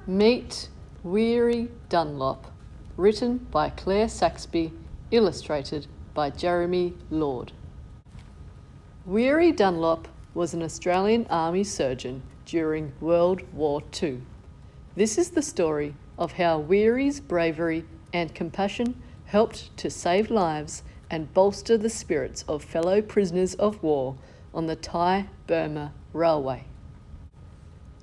Meet Weary Dunlop, written by Claire Saxby, illustrated by Jeremy Lord. Weary Dunlop was an Australian Army surgeon during World War II. This is the story of how Weary's bravery and compassion helped to save lives and bolster the spirits of fellow prisoners of war on the Thai-Burma Railway.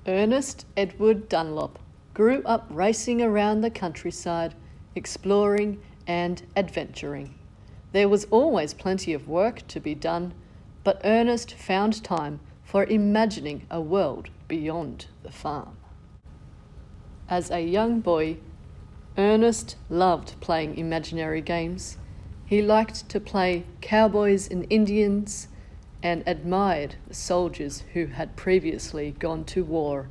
Ernest Edward Dunlop grew up racing around the countryside, exploring and adventuring. There was always plenty of work to be done, but Ernest found time for imagining a world beyond the farm. As a young boy, Ernest loved playing imaginary games. He liked to play cowboys and Indians and admired the soldiers who had previously gone to war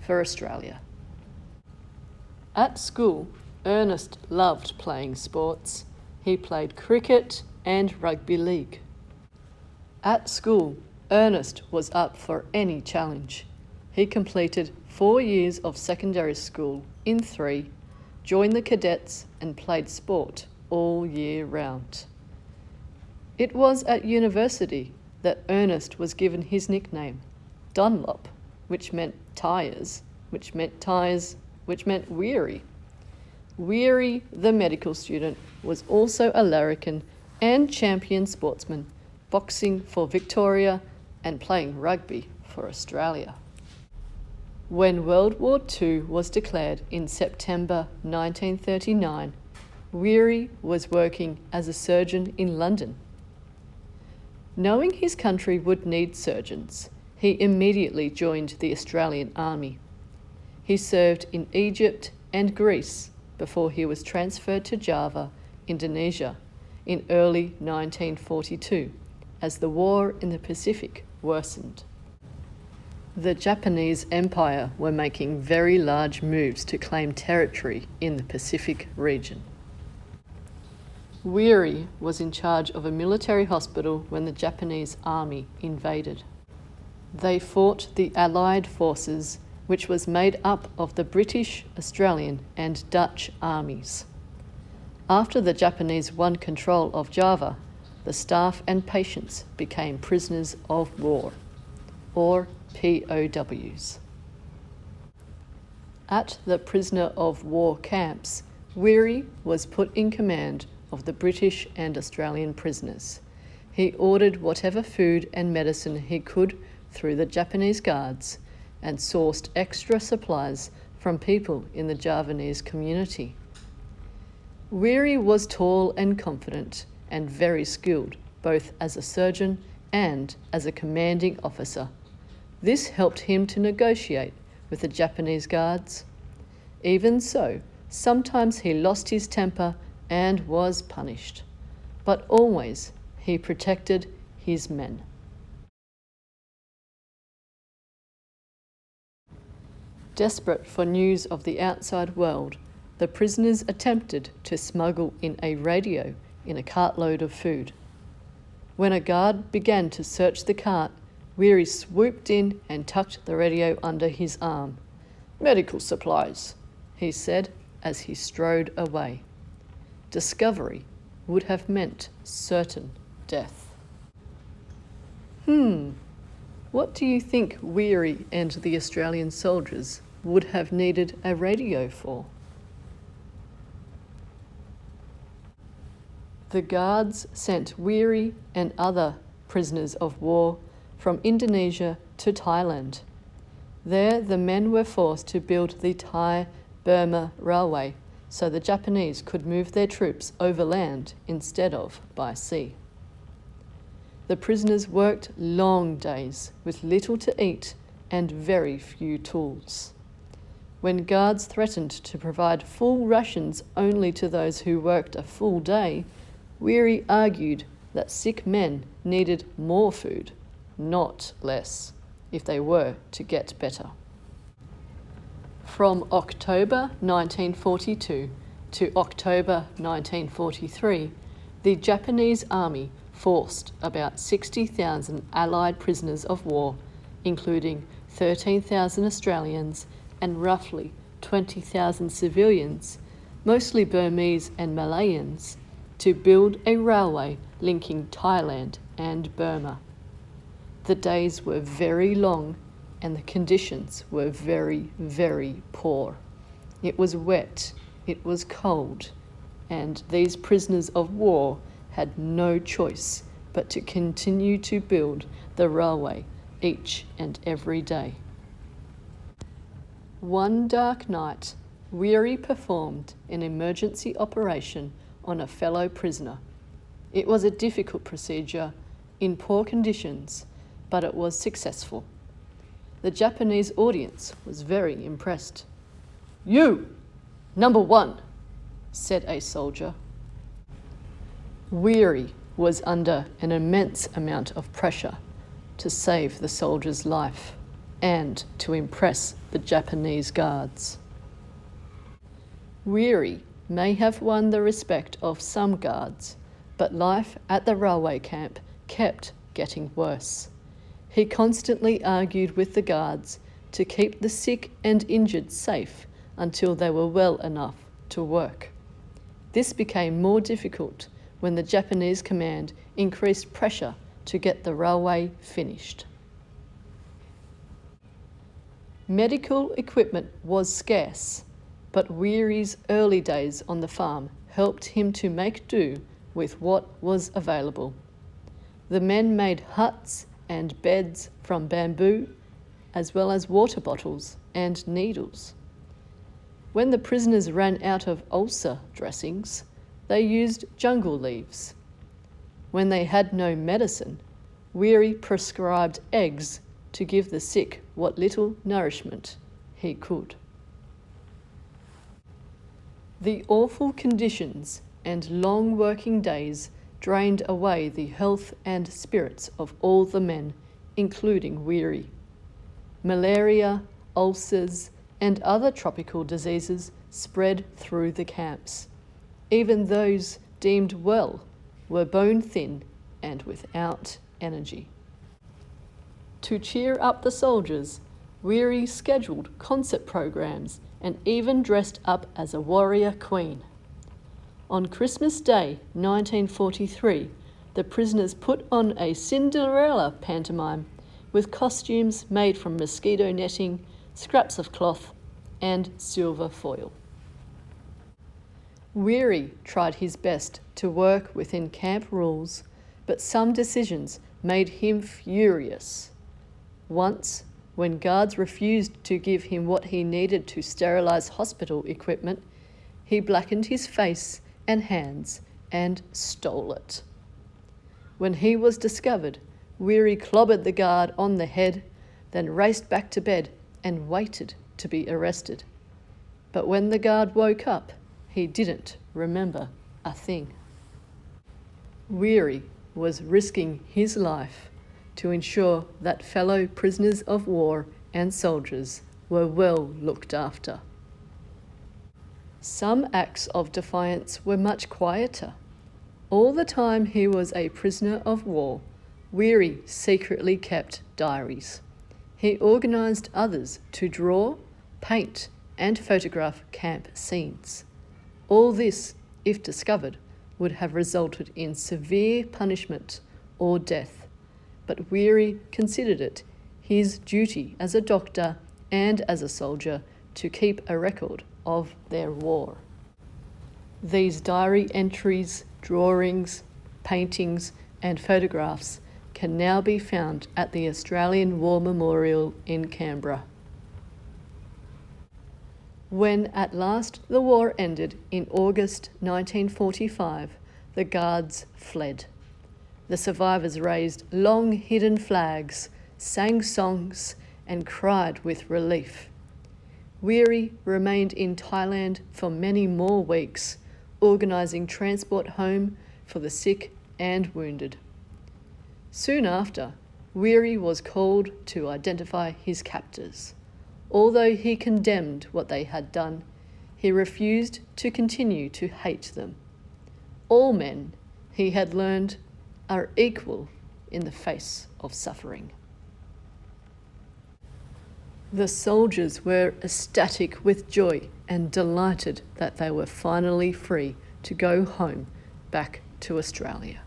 for Australia. At school, Ernest loved playing sports. He played cricket and rugby league. At school, Ernest was up for any challenge. He completed 4 years of secondary school in 3, joined the cadets and played sport all year round. It was at university that Ernest was given his nickname, Dunlop, which meant tyres, which meant weary. Weary, the medical student, was also a larrikin and champion sportsman, boxing for Victoria and playing rugby for Australia. When World War II was declared in September 1939, Weary was working as a surgeon in London. Knowing his country would need surgeons, he immediately joined the Australian Army. He served in Egypt and Greece before he was transferred to Java, Indonesia, in early 1942, as the war in the Pacific worsened. The Japanese Empire were making very large moves to claim territory in the Pacific region. Weary was in charge of a military hospital when the Japanese army invaded. They fought the Allied forces, which was made up of the British, Australian and Dutch armies. After the Japanese won control of Java, the staff and patients became prisoners of war, or POWs. At the prisoner of war camps, Weary was put in command of the British and Australian prisoners. He ordered whatever food and medicine he could through the Japanese guards and sourced extra supplies from people in the Javanese community. Weary was tall and confident and very skilled, both as a surgeon and as a commanding officer. This helped him to negotiate with the Japanese guards. Even so, sometimes he lost his temper and was punished, but always he protected his men. Desperate for news of the outside world, the prisoners attempted to smuggle in a radio in a cartload of food. When a guard began to search the cart, Weary swooped in and tucked the radio under his arm. "Medical supplies," he said as he strode away. Discovery would have meant certain death. What do you think Weary and the Australian soldiers would have needed a radio for? The guards sent Weary and other prisoners of war from Indonesia to Thailand. There, the men were forced to build the Thai-Burma Railway so the Japanese could move their troops overland instead of by sea. The prisoners worked long days with little to eat and very few tools. When guards threatened to provide full rations only to those who worked a full day, Weary argued that sick men needed more food, not less, if they were to get better. From October 1942 to October 1943, the Japanese army forced about 60,000 Allied prisoners of war, including 13,000 Australians and roughly 20,000 civilians, mostly Burmese and Malayans, to build a railway linking Thailand and Burma. The days were very long and the conditions were very, very poor. It was wet, it was cold, and these prisoners of war had no choice but to continue to build the railway each and every day. One dark night, Weary performed an emergency operation on a fellow prisoner. It was a difficult procedure in poor conditions, but it was successful. The Japanese audience was very impressed. "You, number one," said a soldier. Weary was under an immense amount of pressure to save the soldier's life and to impress the Japanese guards. Weary may have won the respect of some guards, but life at the railway camp kept getting worse. He constantly argued with the guards to keep the sick and injured safe until they were well enough to work. This became more difficult when the Japanese command increased pressure to get the railway finished. Medical equipment was scarce, but Weary's early days on the farm helped him to make do with what was available. The men made huts and beds from bamboo, as well as water bottles and needles. When the prisoners ran out of ulcer dressings, they used jungle leaves. When they had no medicine, Weary prescribed eggs to give the sick what little nourishment he could. The awful conditions and long working days drained away the health and spirits of all the men, including Weary. Malaria, ulcers, and other tropical diseases spread through the camps. Even those deemed well were bone thin and without energy. To cheer up the soldiers, Weary scheduled concert programs and even dressed up as a warrior queen. On Christmas Day 1943, the prisoners put on a Cinderella pantomime with costumes made from mosquito netting, scraps of cloth, and silver foil. Weary tried his best to work within camp rules, but some decisions made him furious. Once, when guards refused to give him what he needed to sterilize hospital equipment, he blackened his face and hands and stole it. When he was discovered, Weary clobbered the guard on the head, then raced back to bed and waited to be arrested. But when the guard woke up, he didn't remember a thing. Weary was risking his life to ensure that fellow prisoners of war and soldiers were well looked after. Some acts of defiance were much quieter. All the time he was a prisoner of war, Weary secretly kept diaries. He organised others to draw, paint, and photograph camp scenes. All this, if discovered, would have resulted in severe punishment or death, but Weary considered it his duty as a doctor and as a soldier to keep a record of their war. These diary entries, drawings, paintings, and photographs can now be found at the Australian War Memorial in Canberra. When at last the war ended in August 1945, the guards fled. The survivors raised long hidden flags, sang songs, and cried with relief. Weary remained in Thailand for many more weeks, organising transport home for the sick and wounded. Soon after, Weary was called to identify his captors. Although he condemned what they had done, he refused to continue to hate them. All men, he had learned, are equal in the face of suffering. The soldiers were ecstatic with joy and delighted that they were finally free to go home back to Australia.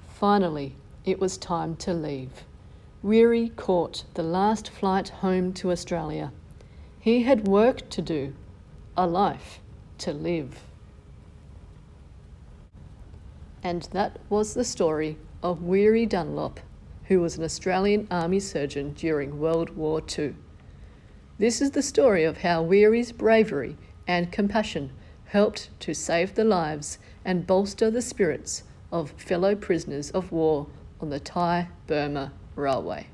Finally, it was time to leave. Weary caught the last flight home to Australia. He had work to do, a life to live. And that was the story of Weary Dunlop, who was an Australian Army surgeon during World War II. This is the story of how Weary's bravery and compassion helped to save the lives and bolster the spirits of fellow prisoners of war on the Thai-Burma Railway.